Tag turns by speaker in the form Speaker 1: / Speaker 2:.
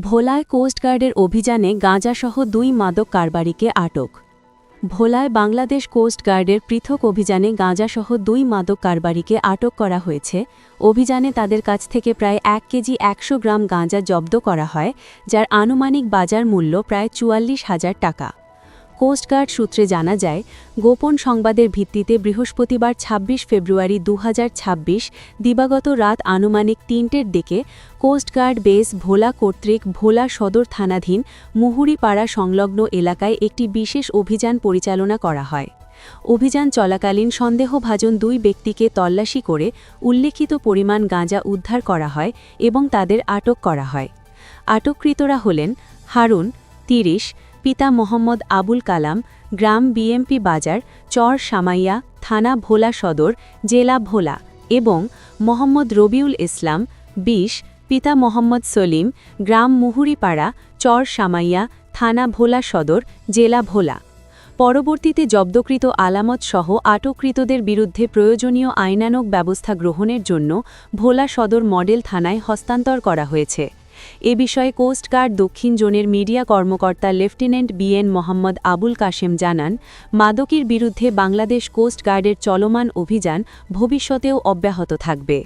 Speaker 1: ভোলায় কোস্টগার্ডের অভিযানে গাঁজাসহ ২ মাদক কারবারিকে আটক। ভোলায় বাংলাদেশ কোস্টগার্ডের পৃথক অভিযানে গাঁজাসহ ২ মাদক কারবারিকে আটক করা হয়েছে। অভিযানে তাদের কাছ থেকে প্রায় ১ কেজি ১০০ গ্রাম গাঁজা জব্দ করা হয়, যার আনুমানিক বাজার মূল্য প্রায় ৪৪,০০০ টাকা। কোস্টগার্ড সূত্রে জানা যায়, গোপন সংবাদের ভিত্তিতে বৃহস্পতিবার ২৬ ফেব্রুয়ারি ২০২৬ দিবাগত রাত আনুমানিক ৩টের দিকে কোস্টগার্ড বেস ভোলা কর্তৃক ভোলা সদর থানাধীন মুহুরীপাড়া সংলগ্ন এলাকায় একটি বিশেষ অভিযান পরিচালনা করা হয়। অভিযান চলাকালীন সন্দেহভাজন ২ ব্যক্তিকে তল্লাশি করে উল্লেখিত পরিমাণ গাঁজা উদ্ধার করা হয় এবং তাদের আটক করা হয়। আটককৃতরা হলেন হারুন, ৩০, পিতা মোহাম্মদ আবুল কালাম, গ্রাম বিএমপি বাজার, চর সামাইয়া, থানা ভোলা সদর, জেলা ভোলা, এবং মোহাম্মদ রবিউল ইসলাম, ২০, পিতা মোহাম্মদ সলিম, গ্রাম মুহুরীপাড়া, চর সামাইয়া, থানা ভোলা সদর, জেলা ভোলা। পরবর্তীতে জব্দকৃত আলামত সহ আটককৃতদের বিরুদ্ধে প্রয়োজনীয় আইনানুগ ব্যবস্থা গ্রহণের জন্য ভোলা সদর মডেল থানায় হস্তান্তর করা হয়েছে। এ বিষয়ে কোস্টগার্ড দক্ষিণ জোনের মিডিয়া কর্মকর্তা লেফটেন্যান্ট বিএন মোহাম্মদ আবুল কাশেম জানান, মাদকের বিরুদ্ধে বাংলাদেশ কোস্টগার্ডের চলমান অভিযান ভবিষ্যতেও অব্যাহত থাকবে।